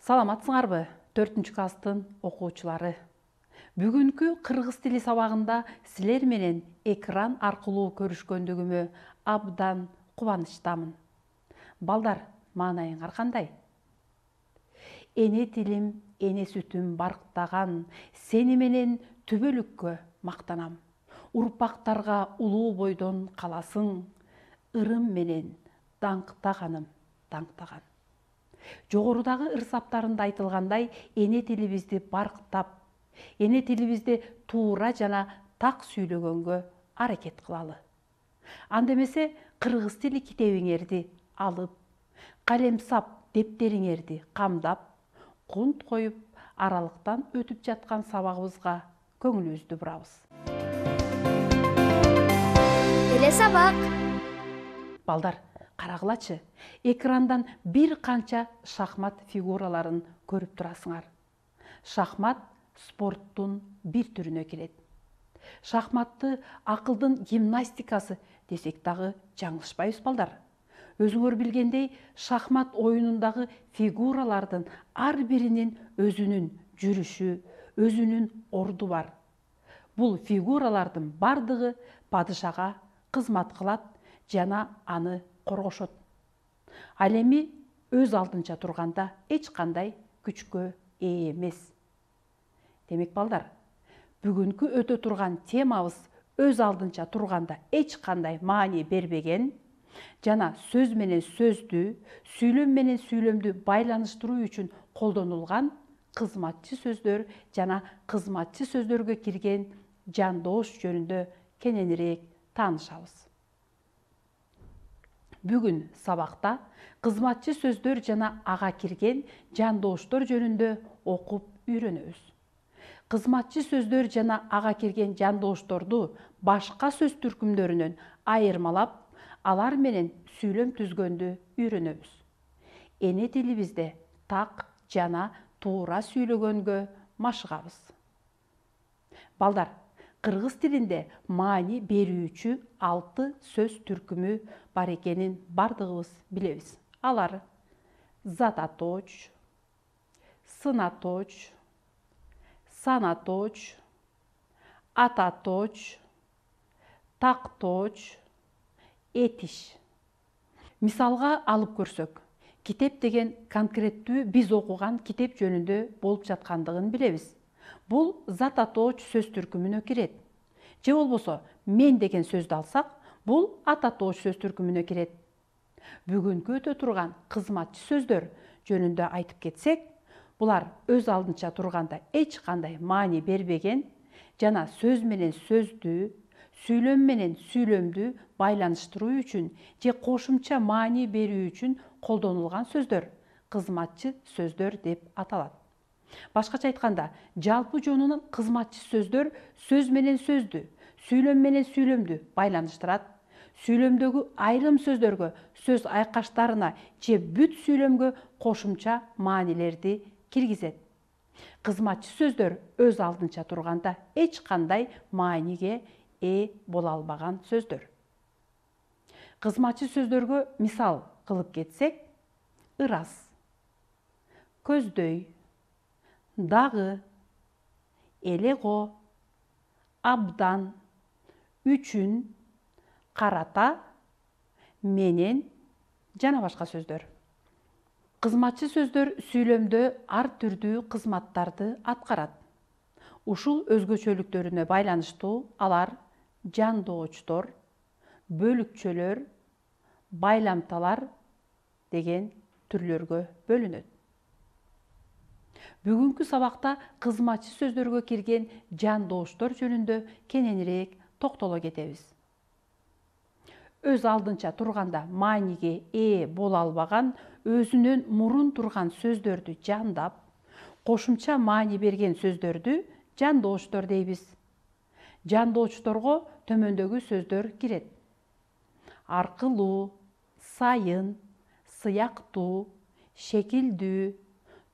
Саламатсыңарбы, 4 класстын окуучулары. Бүгүнкү кыргыз тили сабагында силер менен экран аркылуу көрүшкөндүгүмө абдан кубанычтамын. Балдар, маанайыңар кандай? Эне тилим, эне сүтүм барктаган, сени менен түбөлүккө мактанам. Урпактарга улуу бойдон каласың, ырым менен даңктаганым даңктаган. Жогорудагы ырсаптарында айтылгандай, эне тилибизди барктап, эне тилибизди туура жана так сүйлөгөнгө аракет кылалы. Анда эмесе кыргыз тили китебиңерди алып, калемсап дептериңерди камдап, кунт коюп, аралыктан өтүп жаткан сабагыбызга көңүлүбүздү бурабыз. Эле сабак. Балдар, карагылачы, экрандан бир канча шахмат фигураларын көрүп турасыңар. Шахмат спорттун бир түрүнө кирет. Шахматты акылдын гимнастикасы десек дагы жаңылышпайбыз, балдар. Өзүңөр билгендей, шахмат оюнундагы фигуралардын ар биринин өзүнүн жүрүшү, өзүнүн орду бар. Бул фигуралардын бардыгы падышага кызмат кылат жана аны коргошот. Ал эми өз алдынча турганда эч кандай күчкө ээ эмес. Демек, балдар, бүгүнкү өтө турган темабыз өз алдынча турганда эч кандай маани бербеген жана сөз менен сөздү, сүйлөм менен сүйлөмдү байланыштыруу үчүн колдонулган кызматчы сөздөр жана кызматчы сөздөргө кирген жандоош жөнүндө кененирээк таанышабыз. Бүгүн сабакта кызматчы сөздөр жана ага кирген жандооштор жөнүндө окуп үйрөнөбүз. Кызматчы сөздөр жана ага кирген жандоошторду башка сөз түркүмдөрүнөн айырмалап, алар менен сүйлөм түзгөндү үйрөнөбүз. Эне тилибизде так жана туура сүйлөгөнгө машыгабыз. Балдар, кыргыз тилинде маани берүүчү 6 сөз түркүмү бар экенин бардыгыбыз билебиз. Алар: зататоч, сынаточ, санаточ, ататоч, такточ, этиш. Мисалга алып көрсөк, китеп деген конкреттүү биз окуган китеп жөнүндө болуп жаткандыгын билебиз. Бул зататоч сөз түркүмүнө кирет. Же болбосо мен деген сөздү алсак, бул ататоч сөз түркүмүнө кирет. Бүгүнкү өтө турган кызматчы сөздөр жөнүндө айтып кетсек, булар өз алдынча турганда эч кандай маани бербеген жана сөз менен сөздү, сүйлөм менен сүйлөмдү байланыштыруу үчүн же кошумча маани берүү үчүн колдонулган сөздөр кызматчы сөздөр деп аталат. Башкача айтканда, жалпы жонунан кызматчы сөздөр сөз менен сөздү, сүйлөм менен сүйлөмдү байланыштырат. Сүйлөмдөгү айрым сөздөргө, сөз айкаштарына же бүт сүйлөмгө кошумча маанилерди киргизет. Кызматчы сөздөр өз алдынча турганда эч кандай мааниге ээ боло албаган сөздөр. Кызматчы сөздөргө мисал кылып кетсек, ырас, көздөй, дагы, элего, абдан, үчүн, карата, менен жана башка сөздөр. Кызматчы сөздөр сүйлөмдө ар түрдүү кызматтарды аткарат. Ушул өзгөчөлүктөрүнө байланыштуу алар жандоочтор, бөлүкчөлөр, байламталар деген түрлөргө бөлүнөт. Бүгүнкү сабакта кызматчы сөздөргө кирген жандооштор жөнүндө кененирээк токтоло кетебиз. Өз алдынча турганда мааниге ээ боло албаган, өзүнөн мурун турган сөздөрдү жандап, кошумча маани берген сөздөрдү жандооштор дейбиз. Жандоочторго төмөндөгү сөздөр кирет: аркылуу, сайын, сыяктуу, шекилдүү,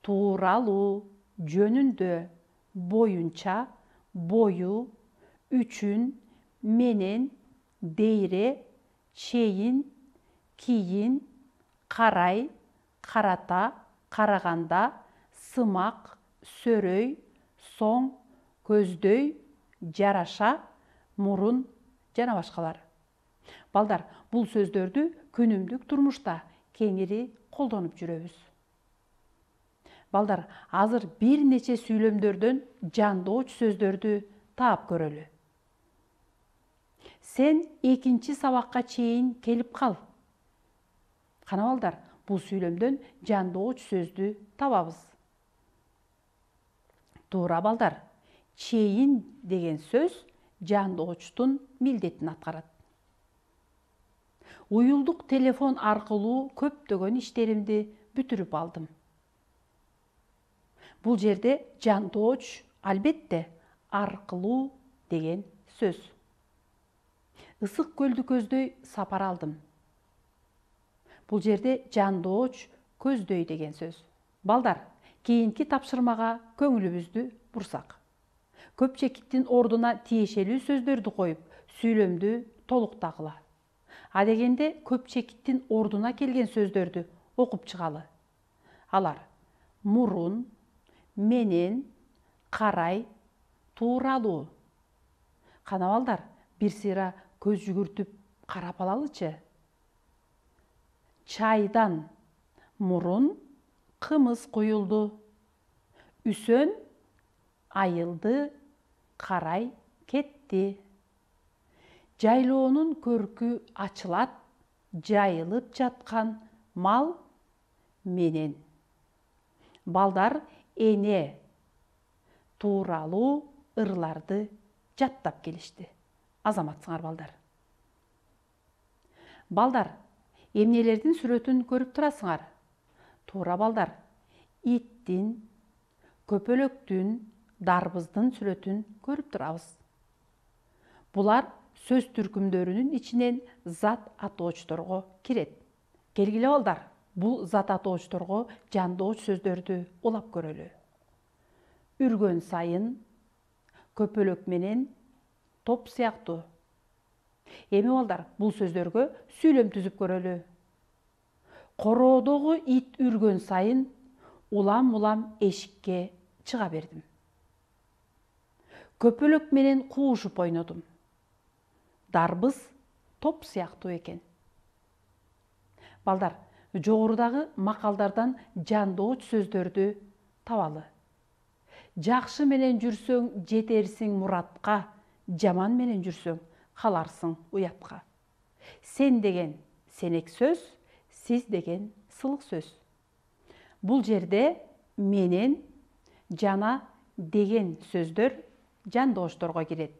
тууралуу, жөнүндө, боюнча, бою, үчүн, менен, дейре, чейин, кийин, карай, карата, караганда, сымак, сөрөй, соң, көздөй, жараша, мурун жана башкалар. Балдар, бул сөздөрдү күнүмдүк турмушта кеңири колдонуп жүрөбүз. Балдар, азыр бир нече сүйлөмдөрдөн жандооч сөздөрдү таап көрөлү. Сен экинчи сабакка чейин келип кал. Кана балдар, бул сүйлөмдөн жандооч сөздү табабыз. Туура балдар, чейин деген сөз жандоочтун милдетин аткарат. Уюлдук телефон аркылуу көптөгөн иштеримди бүтүрүп алдым. Бул жерде жандооч албетте аркылуу деген сөз. Ысык көлдү көздөй сапар алдым. Бул жерде жандооч көздөй деген сөз. Балдар, кийинки тапшырмага көңүлүбүздү бурсак. Көпчекиттин ордуна тиешелүү сөздөрдү коюп, сүйлөмдү толуктагыла. Адегенде көпчекиттин ордуна келген сөздөрдү окуп чыгалы. Алар: мурун, менен, карай, тууралуу. Кана балдар, бир сыйра көз жүгүртүп карап алалычы. Чайдан мурун кымыз куюлду. Үсөн айылды карай кетти. Жайлоонун көркү ачылат, жайылып жаткан мал менен. Балдар эне тууралуу ырларды жаттап келишти. Азаматсыңар балдар. Балдар, эмнелердин сүрөтүн көрүп турасыңар? Туура балдар, иттин, көпөлөктүн, дарбыздын сүрөтүн көрүп турабыз. Булар сөз түркүмдөрүнүн ичинен зат атоочторго кирет. Келгиле балдар, бул зат атоочторго жандооч сөздөрдү улап көрөлү. Үргөн сайын, көпөлөк менен, топ сыяктуу. Эми балдар, бул сөздөргө сүйлөм түзүп көрөлү. Короодогу ит үргөн сайын улам-улам эшикке чыга бердим. Көпөлөк менен куушуп ойнодум. Дарбыз топ сыяктуу экен. Балдар, жогорудагы макалдардан жандооч сөздөрдү табалы. Жакшы менен жүрсөң жетерсиң муратка, жаман менен жүрсөң каларсың уятка. Сен деген сенек сөз, сиз деген сылык сөз. Бул жерде менен жана деген сөздөр жандоошторго кирет.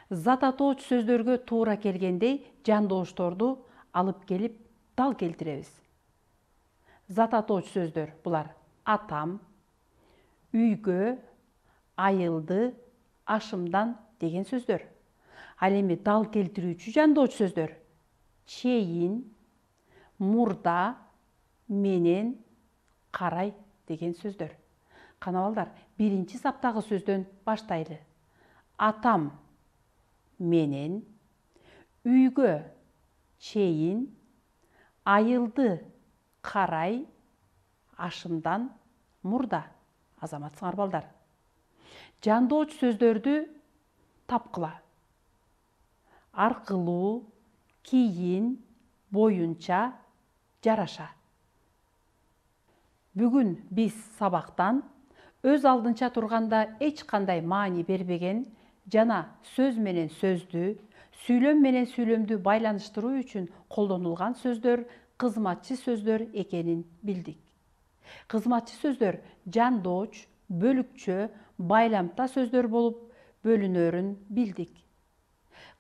Зат атооч сөздөргө туура келгендей жандоошторду алып келип дал келтиребиз. Зат атооч сөздөр булар: атам, үйгө, айылды, ашымдан деген сөздөр. Ал эми дал келтирүүчү жандооч сөздөр: чейин, мурда, менен, карай деген сөздөр. Кана балдар, биринчи саптагы сөздөн баштайлы. Атам менен, үйгө чейин, айылды карай, ашымдан мурда. Азаматсыңар балдар. Жандооч сөздөрдү тапкыла. Аркылуу, кийин, боюнча, жараша. Бүгүн биз сабактан өз алдынча турганда эч кандай маани бербеген жана сөз менен сөздү, сүйлөм менен сүйлөмдү байланыштыруу үчүн колдонулган сөздөр кызматчы сөздөр экенин билдик. Кызматчы сөздөр жандооч, бөлүкчө, байламта сөздөр болуп бөлүнөрүн билдик.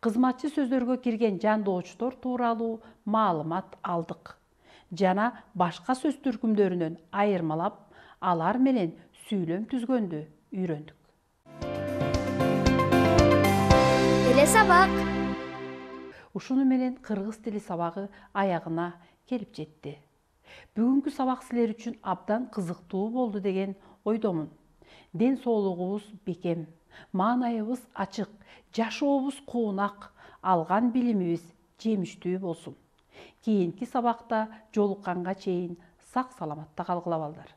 Кызматчы сөздөргө кирген жандоочтор тууралуу маалымат алдык жана башка сөз түркүмдөрүнөн айырмалап, алар менен сүйлөм түзгөндү үйрөндүк. Келе сабак. Ушуну менен кыргыз тили сабагы аягына келип жетти. Бүгүнкү сабак силер үчүн абдан кызыктуу болду деген ойдомун. Ден соолугубуз бекем, маанайыбыз ачык, жашообуз куунак, алган билимибиз жемиштүү болсун. Кийинки сабакта жолукканга чейин сак саламатта калгыла балдар.